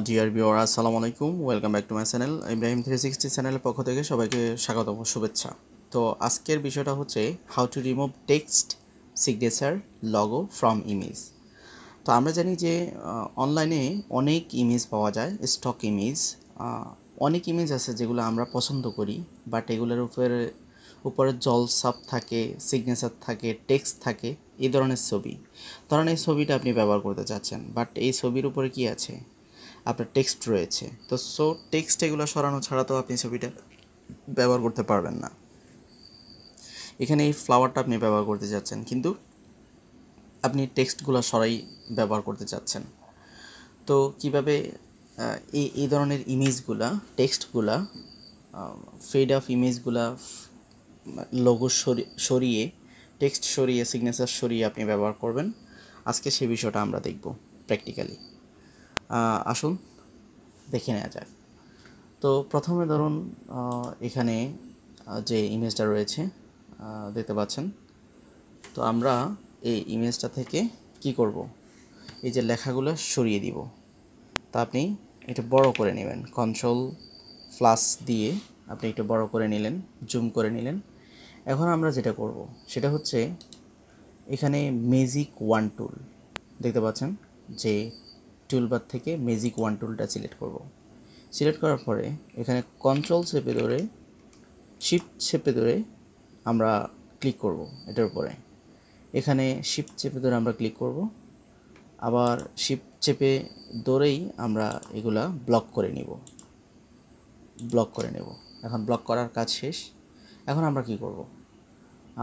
Dear viewer আসসালামু আলাইকুম, welcome back to my channel. Ibrahim 360 চ্যানেলের পক্ষ থেকে সবাইকে স্বাগতম, শুভেচ্ছা। তো আজকের বিষয়টা হচ্ছে how to remove text signature logo from image. তো আমরা জানি যে অনলাইনে অনেক ইমেজ পাওয়া যায়, স্টক ইমেজ। অনেক ইমেজ আছে যেগুলো আমরা পছন্দ করি, বাট এগুলোর উপরে জলছাপ থাকে, সিগনেচার থাকে, টেক্সট থাকে, এই ধরনের ছবি। ধরেন এই ছবিটা আপনি ব্যবহার করতে চাচ্ছেন, বাট এই ছবির উপরে কি আছে, আপনার টেক্সট রয়েছে। তো টেক্সট এগুলো সরানো ছাড়া তো আপনি ছবিটা ব্যবহার করতে পারবেন না। এখানে এই ফ্লাওয়ারটা আপনি ব্যবহার করতে চাচ্ছেন, কিন্তু আপনি টেক্সটগুলো সরাই ব্যবহার করতে চাচ্ছেন। তো কিভাবে এই ধরনের ইমেজগুলা, টেক্সটগুলা, ফেড অফ ইমেজগুলা, লোগো সরিয়ে, টেক্সট সরিয়ে, সিগনেচার সরিয়ে আপনি ব্যবহার করবেন, আজকে সে বিষয়টা আমরা দেখব প্র্যাকটিক্যালি। আসুন দেখে নেওয়া যাক। তো প্রথমে ধরুন এখানে যে ইমেজটা রয়েছে দেখতে পাচ্ছেন। তো আমরা এই ইমেজটা থেকে কি করব, এই যে লেখাগুলো সরিয়ে দিব। তা আপনি এটা বড় করে নেবেন, কন্ট্রোল প্লাস দিয়ে আপনি একটু বড় করে নিলেন, জুম করে নিলেন। এখন আমরা যেটা করব সেটা হচ্ছে এখানে ম্যাজিক ওয়ান টুল দেখতে পাচ্ছেন, যে টুলবার থেকে ম্যাজিক ওয়ান টুলটা সিলেক্ট করব। সিলেক্ট করার পরে এখানে কন্ট্রোল চেপে ধরে, শিফট চেপে ধরে আমরা ক্লিক করব এটার উপরে। এখানে শিফট চেপে ধরে আমরা ক্লিক করব, আবার শিফট চেপে ধরেই আমরা এগুলা ব্লক করে নেব। এখন ব্লক করার কাজ শেষ। এখন আমরা কি করব,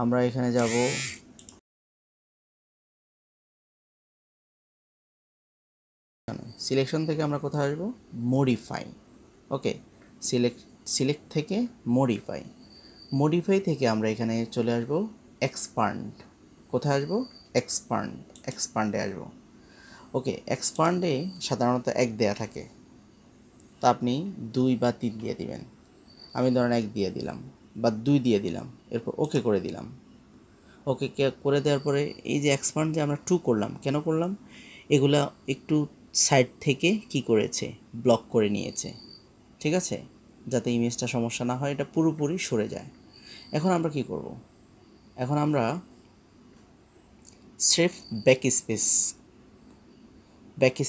আমরা এখানে যাব, সিলেকশন থেকে আমরা কোথায় আসব, মডিফাই। ওকে, সিলেক্ট থেকে মডিফাই থেকে আমরা এখানে চলে আসব এক্সপান্ড। কোথায় আসব, এক্সপান্ডে আসব। ওকে, এক্সপান্ডে সাধারণত 1 দেয়া থাকে, তা আপনি 2 বা 3 দিয়ে দিবেন। আমি ধরেন 1 দিয়ে দিলাম বা 2 দিয়ে দিলাম, এরপর ওকে করে দিলাম। ওকে করে দেওয়ার পরে এই যে এক্সপান্ড যে আমরা 2 করলাম, কেন করলাম, এগুলা একটু সাইড থেকে কি করেছে, ব্লক করে নিয়েছে, ঠিক আছে, যাতে ইমেজটা সমস্যা না হয়, এটা পুরোপুরি সরে যায়। এখন আমরা কি করব, এখন আমরা স্রেফ ব্যাক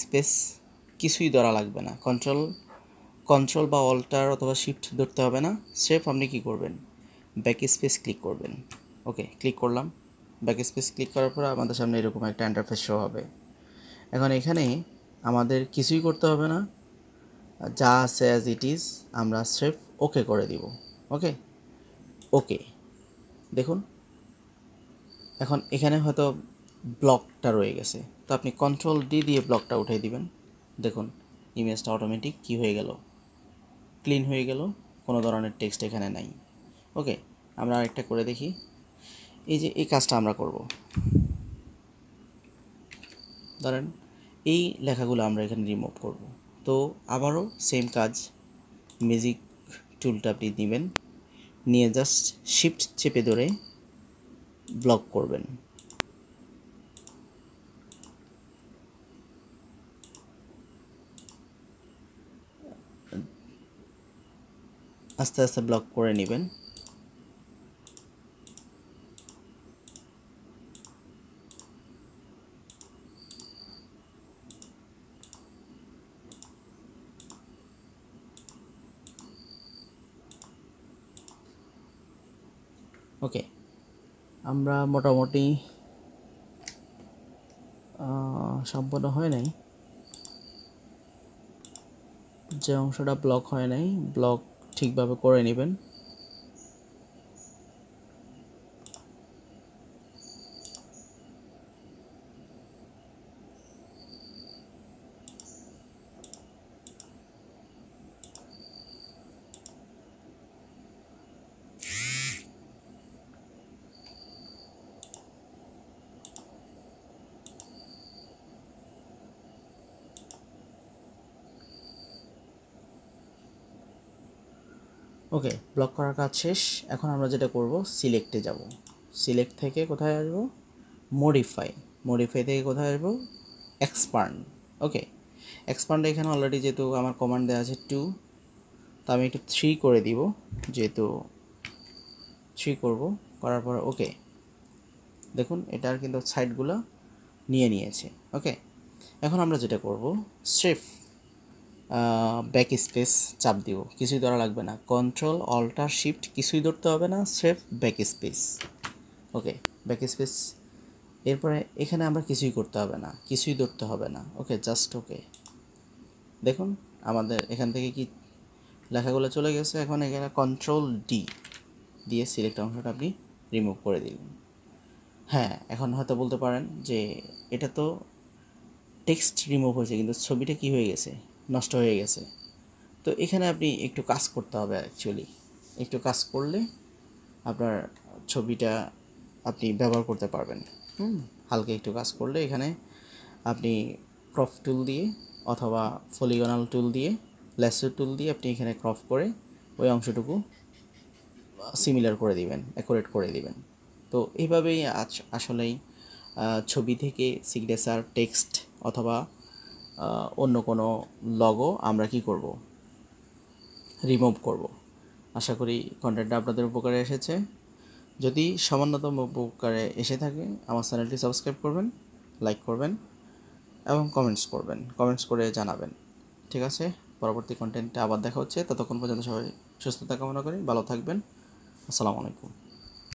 স্পেস কিছুই ধরা লাগবে না, কন্ট্রোল বা অল্টার অথবা শিফট ধরতে হবে না। স্রেফ আপনি কি করবেন, ব্যাক স্পেস ক্লিক করবেন। ওকে, ক্লিক করলাম। ব্যাক স্পেস ক্লিক করার পর আমাদের সামনে এরকম একটা ইন্টারফেস শো হবে। এখন এখানে আমাদের কিছুই করতে হবে না, যা আছে অ্যাজ ইট ইজ, আমরা স্রেফ ওকে করে দিব। ওকে, দেখুন এখন এখানে হয়তো ব্লকটা রয়ে গেছে, তো আপনি কন্ট্রোল ডি দিয়ে ব্লকটা উঠিয়ে দিবেন। দেখুন ইমেজটা অটোমেটিক কী হয়ে গেল, ক্লিন হয়ে গেল, কোনো ধরনের টেক্সট এখানে নাই। ওকে, আমরা আরেকটা করে দেখি। এই যে এই কাজটা আমরা করব, ধরেন এই লেখাগুলো আমরা এখানে রিমুভ করব। তো আবারও সেম কাজ, ম্যাজিক টুলটা আপনি নেবেন, নিয়ে জাস্ট শিফট চেপে ধরে ব্লক করবেন। আস্তে আস্তে ব্লক করে নেবেন। ওকে, আমরা মোটামুটি সম্পন্ন হয় নাই, যে অংশটা ব্লক হয় নাই, ব্লক ঠিকভাবে করে নেবেন। ওকে, ব্লক করার কাজ শেষ। এখন আমরা যেটা করব, সিলেক্টে যাব। সিলেক্ট থেকে কোথায় আসব, মডিফাই থেকে কোথায় আসব, এক্সপান্ড। ওকে, এক্সপান্ড এখানে অলরেডি যেহেতু আমার কমান্ড দেওয়া আছে 2, তো আমি একটু 3 করে দিব, যেহেতু 3 করব, করার পর ওকে। দেখুন এটার কিন্তু সাইডগুলো নিয়েছে। ওকে, এখন আমরা যেটা করব, স্রেফ ব্যাক স্পেস চাপ দিব, কিছুই ধরা লাগবে না, কন্ট্রোল অল্টার শিফট কিছুই ধরতে হবে না, স্রেফ ব্যাক স্পেস। ওকে, ব্যাক স্পেস। এরপরে এখানে আমরা কিছুই করতে হবে না, কিছুই ধরতে হবে না। ওকে, জাস্ট ওকে। দেখুন আমাদের এখান থেকে কি লেখাগুলো চলে গেছে। এখন এখানে কন্ট্রোল ডি দিয়ে সিলেক্ট অংশটা আপনি রিমুভ করে দিলেন। হ্যাঁ, এখন হয়তো বলতে পারেন যে এটা তো টেক্সট রিমুভ হয়েছে, কিন্তু ছবিটা কি হয়ে গেছে, নষ্ট হয়ে গেছে। তো এখানে আপনি একটু কাজ করতে হবে, অ্যাকচুয়ালি একটু কাজ করলে আপনার ছবিটা আপনি ব্যবহার করতে পারবেন। হালকা একটু কাজ করলে এখানে আপনি ক্রপ টুল দিয়ে অথবা পলিগনাল টুল দিয়ে, ল্যাসো টুল দিয়ে আপনি এখানে ক্রপ করে ওই অংশটুকু সিমিলার করে দিবেন, অ্যাকুরেট করে দিবেন। তো এইভাবেই আসলেই ছবি থেকে সিগনেচার টেক্সট অথবা অন্য কোনো লগো আমরা কি করব, রিমুভ করব। আশা করি কন্টেন্টটা আপনাদের উপকারে এসেছে। যদি সামান্যতম উপকারে এসে থাকে আমার চ্যানেলটি সাবস্ক্রাইব করবেন, লাইক করবেন এবং কমেন্টস করে জানাবেন। ঠিক আছে, পরবর্তী কন্টেন্টে আবার দেখা হচ্ছে। ততক্ষণ পর্যন্ত সবাই সুস্থতা কামনা করি, ভালো থাকবেন। আসসালামু আলাইকুম।